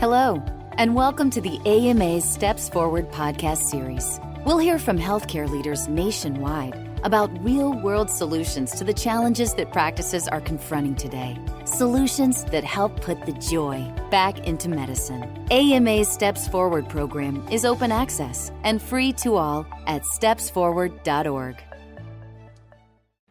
Hello, and welcome to the AMA's Steps Forward podcast series. We'll hear from healthcare leaders nationwide about real-world solutions to the challenges that practices are confronting today. Solutions that help put the joy back into medicine. AMA's Steps Forward program is open access and free to all at stepsforward.org.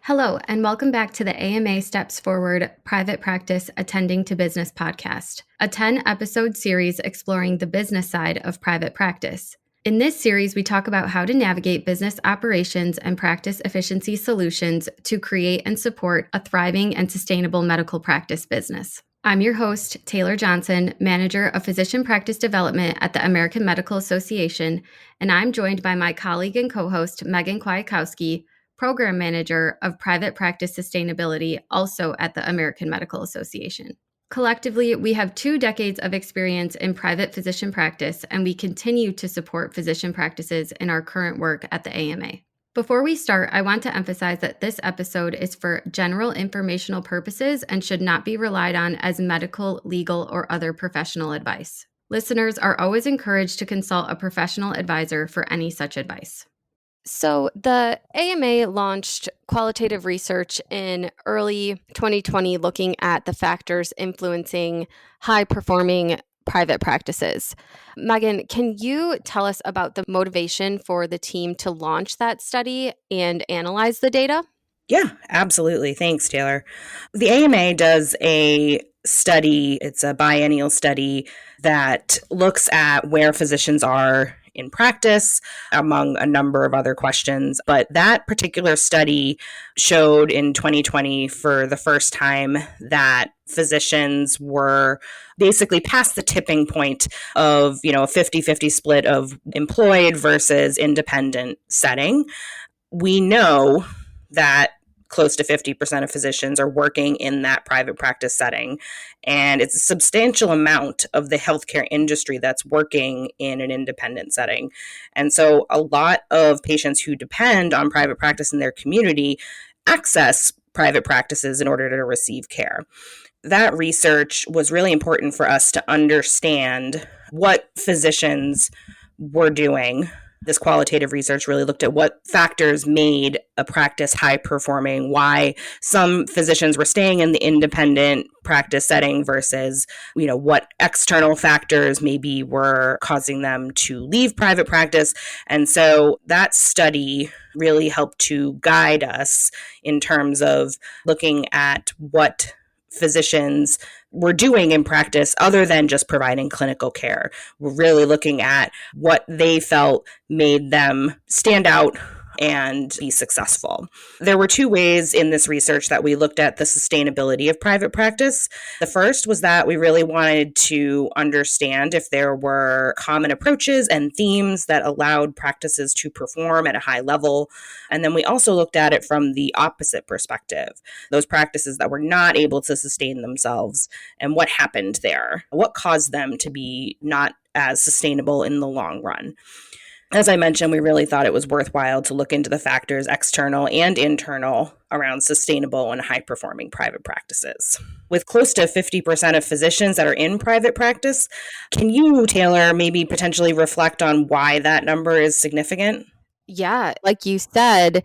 Hello, and welcome back to the AMA Steps Forward Private Practice Attending to Business podcast, a 10-episode series exploring the business side of private practice. In this series, we talk about how to navigate business operations and practice efficiency solutions to create and support a thriving and sustainable medical practice business. I'm your host, Taylor Johnson, Manager of Physician Practice Development at the American Medical Association, and I'm joined by my colleague and co-host, Megan Kwiatkowski, Program Manager of Private Practice Sustainability, also at the American Medical Association. Collectively, we have 2 decades of experience in private physician practice, and we continue to support physician practices in our current work at the AMA. Before we start, I want to emphasize that this episode is for general informational purposes and should not be relied on as medical, legal, or other professional advice. Listeners are always encouraged to consult a professional advisor for any such advice. So the AMA launched qualitative research in early 2020 looking at the factors influencing high-performing private practices. Megan, can you tell us about the motivation for the team to launch that study and analyze the data? Yeah, absolutely. Thanks, Taylor. The AMA does a study, it's a biennial study that looks at where physicians are in practice, among a number of other questions. But that particular study showed in 2020 for the first time that physicians were basically past the tipping point of, a 50-50 split of employed versus independent setting. We know that close to 50% of physicians are working in that private practice setting. And it's a substantial amount of the healthcare industry that's working in an independent setting. And so a lot of patients who depend on private practice in their community access private practices in order to receive care. That research was really important for us to understand what physicians were doing. This qualitative research really looked at what factors made a practice high performing, why some physicians were staying in the independent practice setting versus, what external factors maybe were causing them to leave private practice. And so that study really helped to guide us in terms of looking at what physicians were doing in practice other than just providing clinical care. We're really looking at what they felt made them stand out and be successful. There were 2 ways in this research that we looked at the sustainability of private practice. The first was that we really wanted to understand if there were common approaches and themes that allowed practices to perform at a high level. And then we also looked at it from the opposite perspective, those practices that were not able to sustain themselves and what happened there, what caused them to be not as sustainable in the long run. As I mentioned, we really thought it was worthwhile to look into the factors external and internal around sustainable and high-performing private practices. With close to 50% of physicians that are in private practice, can you, Taylor, maybe potentially reflect on why that number is significant? Yeah, like you said,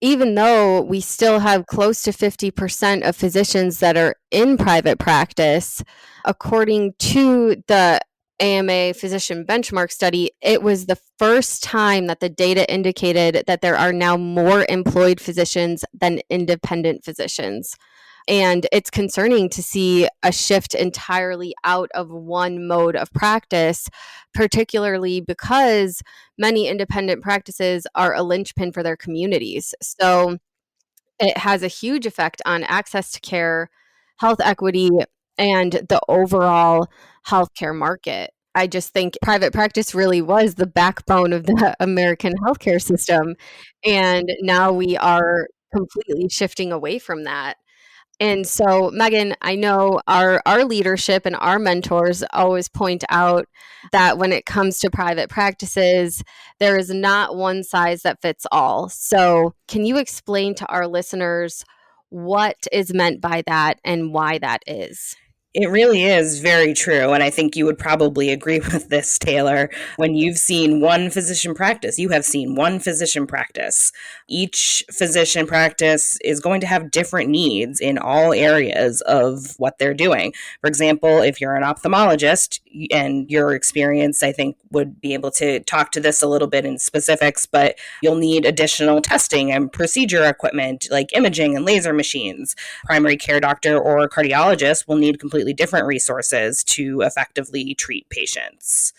even though we still have close to 50% of physicians that are in private practice, according to the AMA Physician Benchmark Study, it was the first time that the data indicated that there are now more employed physicians than independent physicians. And it's concerning to see a shift entirely out of one mode of practice, particularly because many independent practices are a linchpin for their communities. So it has a huge effect on access to care, health equity, and the overall healthcare market. I just think private practice really was the backbone of the American healthcare system. And now we are completely shifting away from that. And so, Megan, I know our leadership and our mentors always point out that when it comes to private practices, there is not one size that fits all. So can you explain to our listeners what is meant by that and why that is? It really is very true. And I think you would probably agree with this, Taylor. When you've seen one physician practice, you have seen one physician practice. Each physician practice is going to have different needs in all areas of what they're doing. For example, if you're an ophthalmologist, and your experience, I think, would be able to talk to this a little bit in specifics, but you'll need additional testing and procedure equipment like imaging and laser machines. Primary care doctor or cardiologist will need completely different resources to effectively treat patients.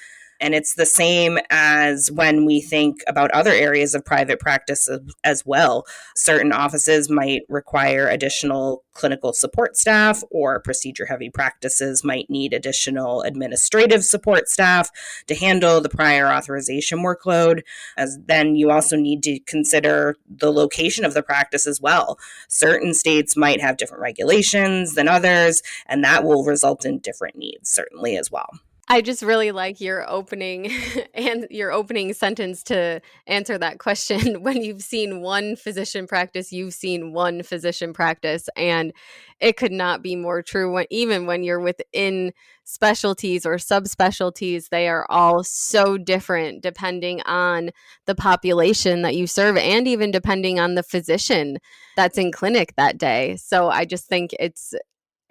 And it's the same as when we think about other areas of private practice as well. Certain offices might require additional clinical support staff, or procedure heavy practices might need additional administrative support staff to handle the prior authorization workload. As then you also need to consider the location of the practice as well. Certain states might have different regulations than others, and that will result in different needs, certainly, as well. I just really like your opening and your opening sentence to answer that question. When you've seen one physician practice, you've seen one physician practice. And it could not be more true. Even when you're within specialties or subspecialties, they are all so different depending on the population that you serve, and even depending on the physician that's in clinic that day. So I just think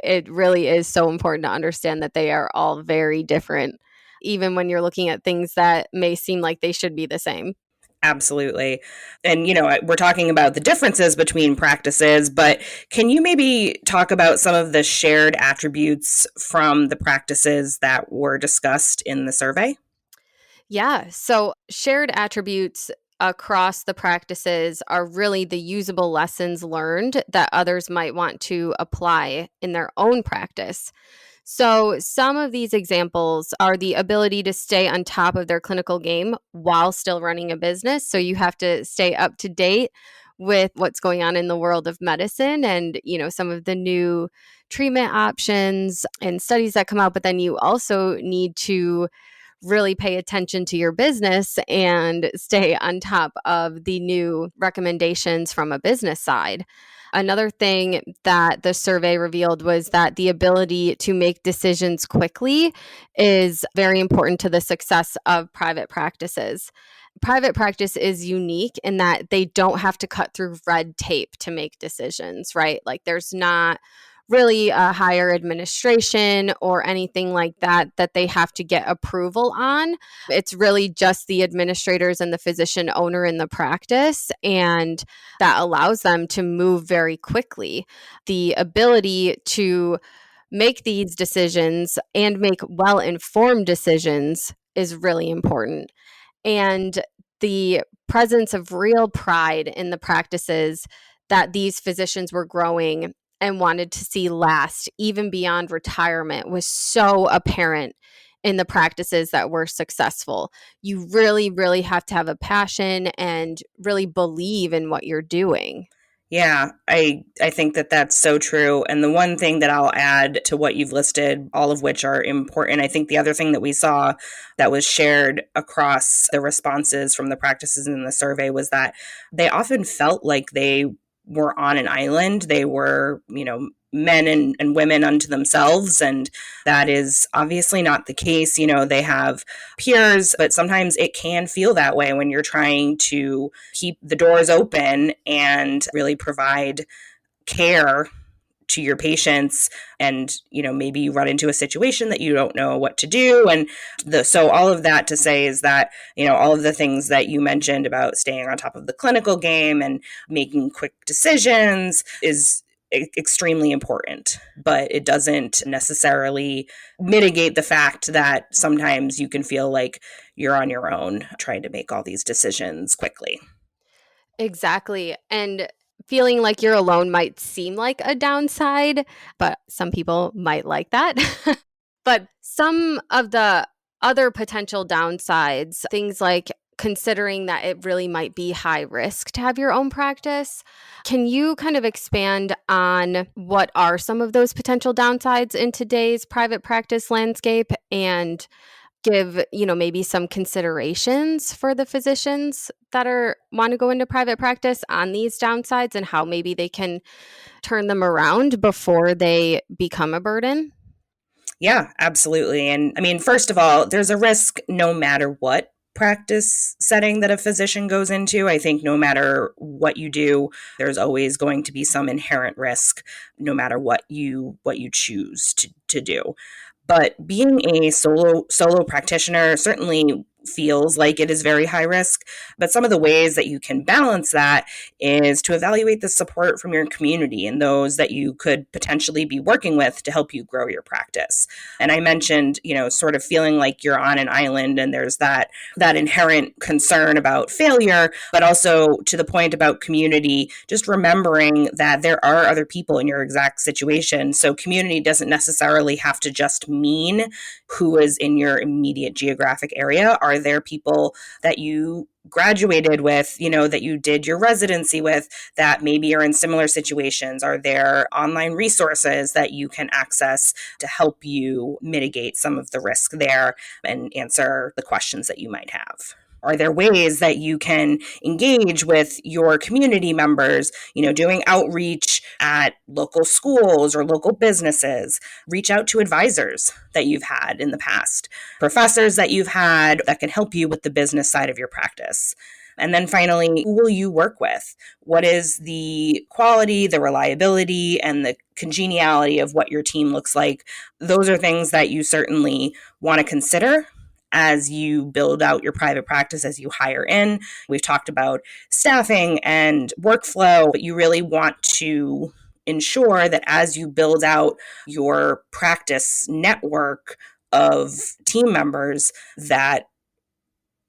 it really is so important to understand that they are all very different, even when you're looking at things that may seem like they should be the same. Absolutely. And, we're talking about the differences between practices, but can you maybe talk about some of the shared attributes from the practices that were discussed in the survey? Yeah. So shared attributes across the practices are really the usable lessons learned that others might want to apply in their own practice. So, some of these examples are the ability to stay on top of their clinical game while still running a business. So, you have to stay up to date with what's going on in the world of medicine and, some of the new treatment options and studies that come out. But then you also need to really pay attention to your business and stay on top of the new recommendations from a business side. Another thing that the survey revealed was that the ability to make decisions quickly is very important to the success of private practices. Private practice is unique in that they don't have to cut through red tape to make decisions, right? Like there's not really a higher administration or anything like that they have to get approval on. It's really just the administrators and the physician owner in the practice, and that allows them to move very quickly. The ability to make these decisions and make well-informed decisions is really important. And the presence of real pride in the practices that these physicians were growing and wanted to see last, even beyond retirement, was so apparent in the practices that were successful. You really, really have to have a passion and really believe in what you're doing. Yeah, I think that that's so true. And the one thing that I'll add to what you've listed, all of which are important, I think the other thing that we saw that was shared across the responses from the practices in the survey was that they often felt like they were on an island. They were, men and women unto themselves. And that is obviously not the case. They have peers, but sometimes it can feel that way when you're trying to keep the doors open and really provide care to your patients. And maybe you run into a situation that you don't know what to do. And so all of that to say is that all of the things that you mentioned about staying on top of the clinical game and making quick decisions is extremely important, but it doesn't necessarily mitigate the fact that sometimes you can feel like you're on your own trying to make all these decisions quickly. Exactly. And feeling like you're alone might seem like a downside, but some people might like that. But some of the other potential downsides, things like considering that it really might be high risk to have your own practice. Can you kind of expand on what are some of those potential downsides in today's private practice landscape and give, maybe some considerations for the physicians that want to go into private practice on these downsides and how maybe they can turn them around before they become a burden? Yeah, absolutely. And I mean, first of all, there's a risk no matter what practice setting that a physician goes into. I think no matter what you do, there's always going to be some inherent risk no matter what you choose to do. But being a solo practitioner certainly feels like it is very high risk. But some of the ways that you can balance that is to evaluate the support from your community and those that you could potentially be working with to help you grow your practice. And I mentioned, sort of feeling like you're on an island and there's that inherent concern about failure, but also to the point about community, just remembering that there are other people in your exact situation. So community doesn't necessarily have to just mean who is in your immediate geographic area. Are there people that you graduated with, that you did your residency with, that maybe are in similar situations? Are there online resources that you can access to help you mitigate some of the risk there and answer the questions that you might have? Are there ways that you can engage with your community members, doing outreach at local schools or local businesses? Reach out to advisors that you've had in the past, professors that you've had that can help you with the business side of your practice. And then finally, who will you work with? What is the quality, the reliability, and the congeniality of what your team looks like? Those are things that you certainly want to consider as you build out your private practice, as you hire in. We've talked about staffing and workflow, but you really want to ensure that as you build out your practice network of team members, that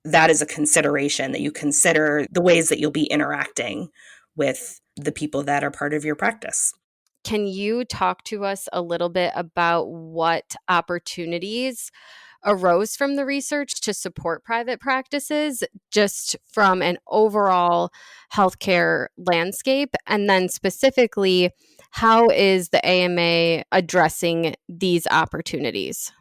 is a consideration, that you consider the ways that you'll be interacting with the people that are part of your practice. Can you talk to us a little bit about what opportunities arose from the research to support private practices, just from an overall healthcare landscape? And then specifically, how is the AMA addressing these opportunities?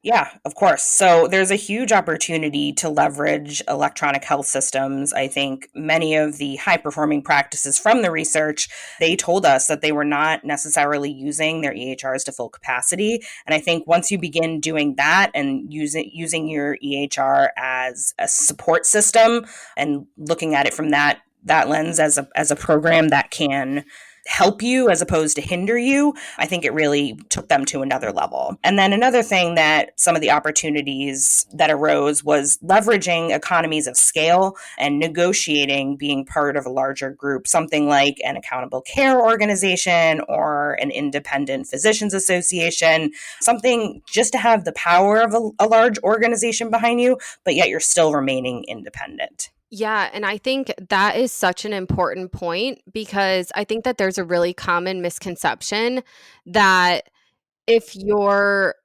Yeah, of course. So there's a huge opportunity to leverage electronic health systems. I think many of the high performing practices from the research, they told us that they were not necessarily using their EHRs to full capacity. And I think once you begin doing that and using your EHR as a support system and looking at it from that lens as a program that can help you as opposed to hinder you, I think it really took them to another level. And then another thing that some of the opportunities that arose was leveraging economies of scale and negotiating being part of a larger group, something like an accountable care organization or an independent physicians association, something just to have the power of a large organization behind you, but yet you're still remaining independent. Yeah, and I think that is such an important point, because I think that there's a really common misconception that if you're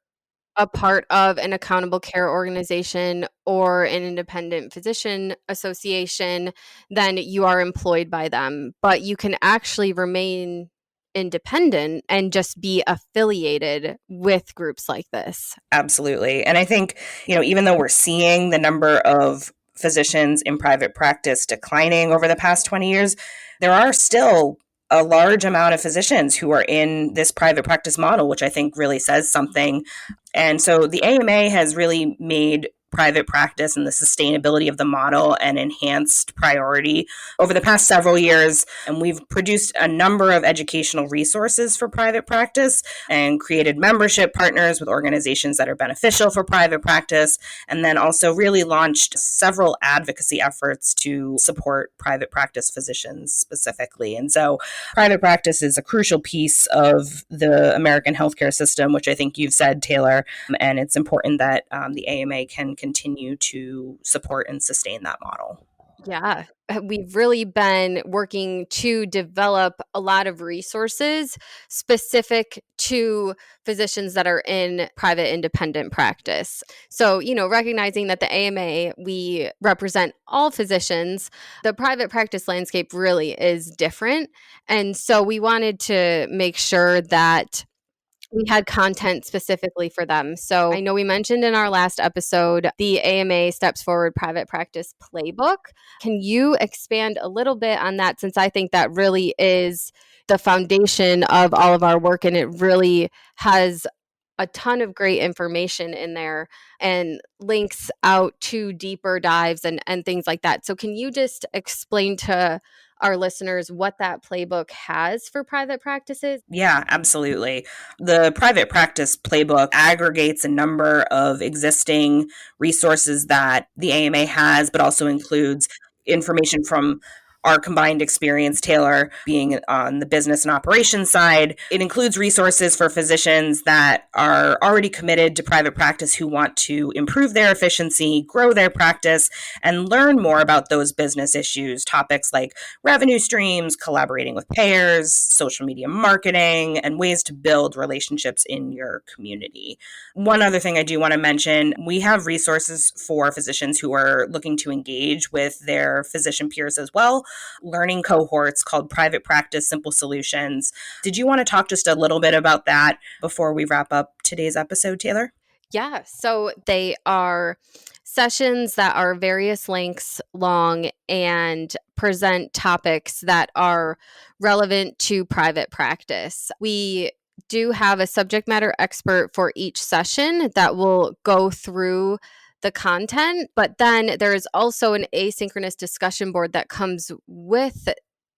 a part of an accountable care organization or an independent physician association, then you are employed by them. But you can actually remain independent and just be affiliated with groups like this. Absolutely. And I think, even though we're seeing the number of physicians in private practice declining over the past 20 years, there are still a large amount of physicians who are in this private practice model, which I think really says something. And so the AMA has really made private practice and the sustainability of the model an enhanced priority over the past several years. And we've produced a number of educational resources for private practice and created membership partners with organizations that are beneficial for private practice. And then also really launched several advocacy efforts to support private practice physicians specifically. And so private practice is a crucial piece of the American healthcare system, which I think you've said, Taylor. And it's important that the AMA can continue to support and sustain that model. Yeah, we've really been working to develop a lot of resources specific to physicians that are in private independent practice. So, recognizing that the AMA, we represent all physicians, the private practice landscape really is different. And so we wanted to make sure that we had content specifically for them. So I know we mentioned in our last episode the AMA Steps Forward Private Practice Playbook. Can you expand a little bit on that, since I think that really is the foundation of all of our work, and it really has a ton of great information in there and links out to deeper dives and things like that. So can you just explain to our listeners what that playbook has for private practices? Yeah, absolutely. The private practice playbook aggregates a number of existing resources that the AMA has, but also includes information from our combined experience, Taylor being on the business and operations side. It includes resources for physicians that are already committed to private practice who want to improve their efficiency, grow their practice, and learn more about those business issues, topics like revenue streams, collaborating with payers, social media marketing, and ways to build relationships in your community. One other thing I do want to mention, we have resources for physicians who are looking to engage with their physician peers as well, learning cohorts called Private Practice Simple Solutions. Did you want to talk just a little bit about that before we wrap up today's episode, Taylor? Yeah, so they are sessions that are various lengths long and present topics that are relevant to private practice. We do have a subject matter expert for each session that will go through the content, but then there is also an asynchronous discussion board that comes with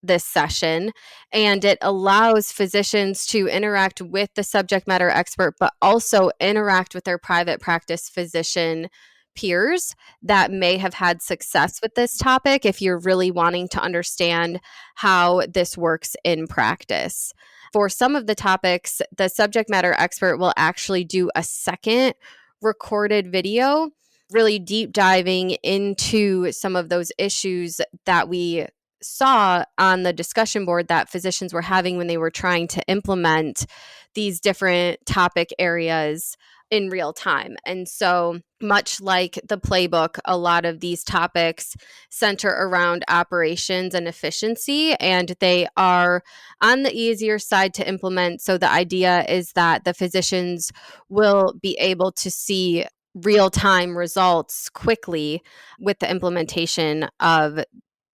this session, and it allows physicians to interact with the subject matter expert, but also interact with their private practice physician peers that may have had success with this topic if you're really wanting to understand how this works in practice. For some of the topics, the subject matter expert will actually do a second recorded video, really deep diving into some of those issues that we saw on the discussion board that physicians were having when they were trying to implement these different topic areas in real time. And so, much like the playbook, a lot of these topics center around operations and efficiency, and they are on the easier side to implement. So the idea is that the physicians will be able to see real-time results quickly with the implementation of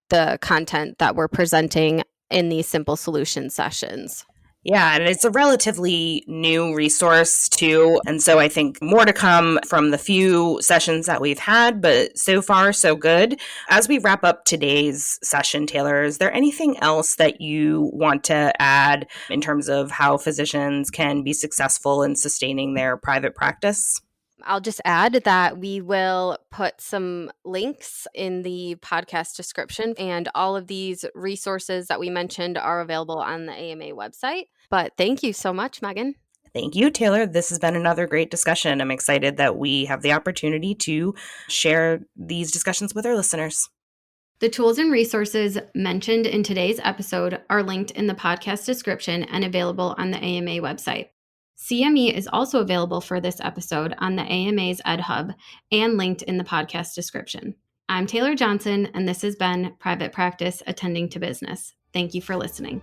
the content that we're presenting in these simple solution sessions. Yeah, and it's a relatively new resource too. And so I think more to come from the few sessions that we've had, but so far so good. As we wrap up today's session, Taylor, is there anything else that you want to add in terms of how physicians can be successful in sustaining their private practice? I'll just add that we will put some links in the podcast description, and all of these resources that we mentioned are available on the AMA website. But thank you so much, Megan. Thank you, Taylor. This has been another great discussion. I'm excited that we have the opportunity to share these discussions with our listeners. The tools and resources mentioned in today's episode are linked in the podcast description and available on the AMA website. CME is also available for this episode on the AMA's Ed Hub and linked in the podcast description. I'm Taylor Johnson, and this has been Private Practice Attending to Business. Thank you for listening.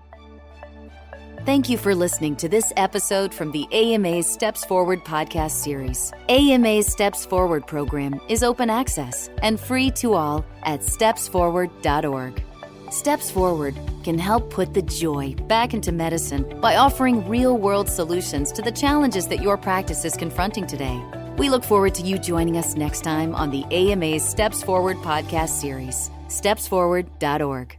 Thank you for listening to this episode from the AMA's Steps Forward podcast series. AMA's Steps Forward program is open access and free to all at stepsforward.org. Steps Forward can help put the joy back into medicine by offering real-world solutions to the challenges that your practice is confronting today. We look forward to you joining us next time on the AMA's Steps Forward podcast series. stepsforward.org.